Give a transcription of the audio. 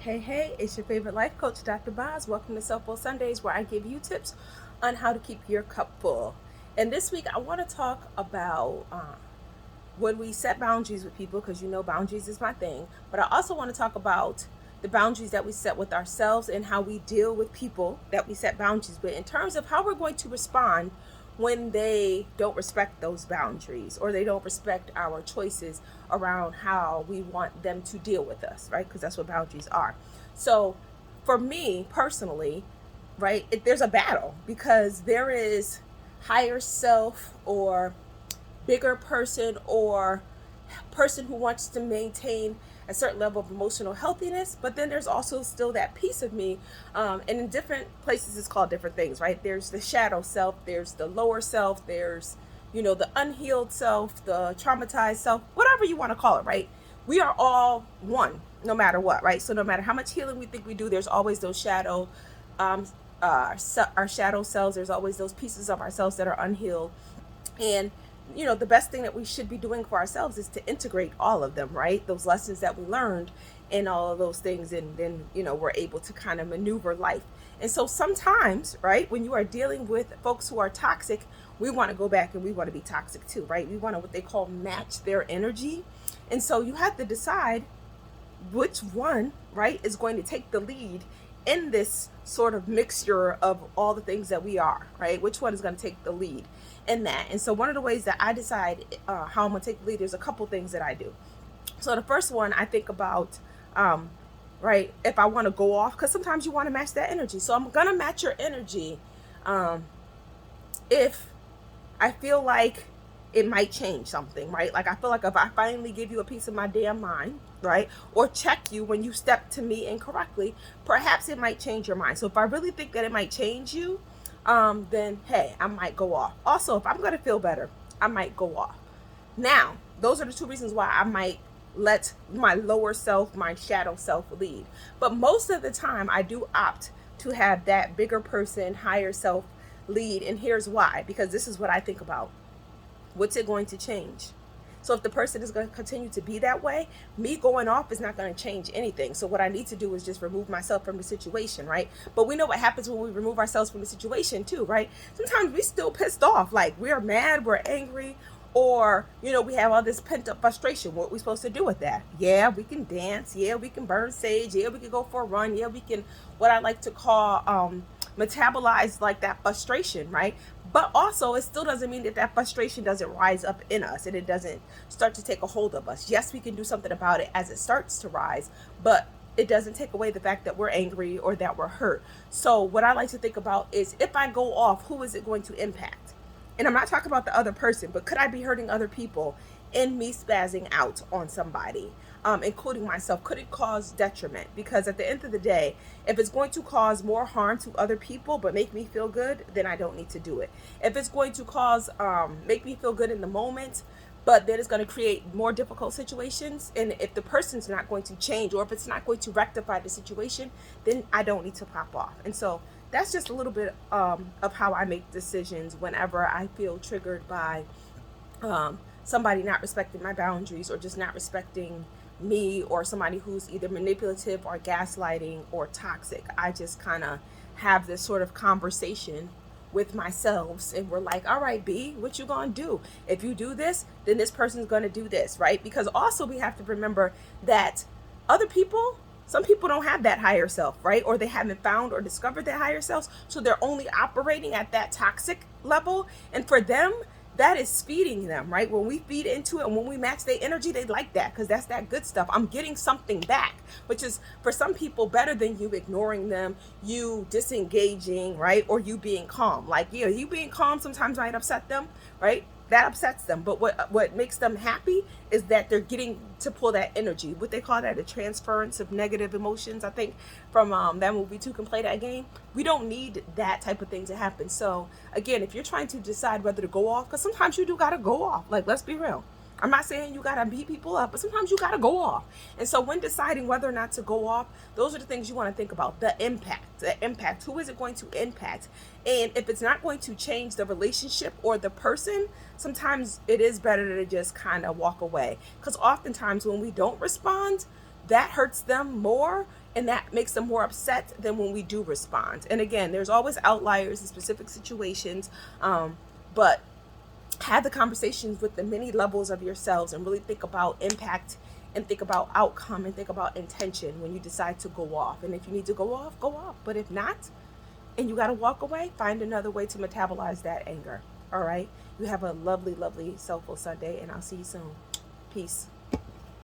Hey, it's your favorite life coach, Dr. Boz. Welcome to Self Full Sundays, where I give you tips on how to keep your cup full. And this week, I want to talk about when we set boundaries with people, because you know boundaries is my thing. But I also want to talk about the boundaries that we set with ourselves and how we deal with people that we set boundaries with in terms of how we're going to respond when they don't respect those boundaries or they don't respect our choices around how we want them to deal with us, right? Because that's what boundaries are. So for me personally, right, there's a battle because there is higher self or bigger person or person who wants to maintain a certain level of emotional healthiness, but then there's also still that piece of me, and in different places it's called different things, right? There's the shadow self, there's the lower self, there's the unhealed self, the traumatized self, whatever you want to call it, right? We are all one no matter what, right? So no matter how much healing we think we do, there's always those shadow um, our shadow selves. There's always those pieces of ourselves that are unhealed. And the best thing that we should be doing for ourselves is to integrate all of them, right? Those lessons that we learned and all of those things, and then we're able to kind of maneuver life. And so sometimes, right, when you are dealing with folks who are toxic, we want to go back and we want to be toxic too, right? We want to, what they call, match their energy. And so you have to decide which one, right, is going to take the lead in this sort of mixture of all the things that we are, right? Which one is going to take the lead in that? And so one of the ways that I decide how I'm going to take the lead, there's a couple things that I do. So the first one, I think about, right, if I want to go off, because sometimes you want to match that energy. So I'm going to match your energy if I feel like it might change something, right? Like I feel like if I finally give you a piece of my damn mind, right, or check you when you step to me incorrectly, perhaps it might change your mind. So if I really think that it might change you, then hey, I might go off. Also, if I'm gonna feel better, I might go off. Now, those are the two reasons why I might let my lower self, my shadow self lead. But most of the time, I do opt to have that bigger person, higher self lead. And here's why, because this is what I think about. What's it going to change? So if the person is going to continue to be that way, me going off is not going to change anything. So what I need to do is just remove myself from the situation, right? But we know what happens when we remove ourselves from the situation too, right? Sometimes we still pissed off, like we're mad, we're angry, or we have all this pent up frustration. What are we supposed to do with that? Yeah, we can dance. Yeah, we can burn sage. Yeah, we can go for a run. Yeah, we can, what I like to call, metabolize like that frustration, right? But also, it still doesn't mean that that frustration doesn't rise up in us and it doesn't start to take a hold of us. Yes, we can do something about it as it starts to rise, but it doesn't take away the fact that we're angry or that we're hurt. So what I like to think about is, if I go off, who is it going to impact? And I'm not talking about the other person, but could I be hurting other people in me spazzing out on somebody, including myself? Could it cause detriment? Because at the end of the day, if it's going to cause more harm to other people but make me feel good, then I don't need to do it. If it's going to cause make me feel good in the moment, but then it's going to create more difficult situations, and if the person's not going to change, or if it's not going to rectify the situation, then I don't need to pop off. And so that's just a little bit of how I make decisions whenever I feel triggered by somebody not respecting my boundaries, or just not respecting me, or somebody who's either manipulative or gaslighting or toxic. I just kind of have this sort of conversation with myself, and we're like, all right, B, what you gonna do? If you do this, then this person's gonna do this, right? Because also we have to remember that other people, some people don't have that higher self, right? Or they haven't found or discovered that higher self, so they're only operating at that toxic level. And for them, that is feeding them, right? When we feed into it and when we match their energy, they like that, because that's that good stuff. I'm getting something back, which is for some people better than you ignoring them, you disengaging, right? Or you being calm. Like, yeah, you being calm sometimes might upset them, right? That upsets them. But what makes them happy is that they're getting to pull that energy. What they call that, a transference of negative emotions, I think, from that movie, Two Can Play That Game. We don't need that type of thing to happen. So again, if you're trying to decide whether to go off, because sometimes you do gotta go off. Like, let's be real. I'm not saying you gotta beat people up, but sometimes you gotta go off. And so when deciding whether or not to go off, those are the things you want to think about. The impact. The impact. Who is it going to impact? And if it's not going to change the relationship or the person, sometimes it is better to just kind of walk away. Because oftentimes when we don't respond, that hurts them more, And that makes them more upset than when we do respond. And again, there's always outliers in specific situations, but have the conversations with the many levels of yourselves and really think about impact and think about outcome and think about intention when you decide to go off. And if you need to go off, go off. But if not, and you got to walk away, find another way to metabolize that anger. All right. You have a lovely, lovely, soulful Sunday, and I'll see you soon. Peace.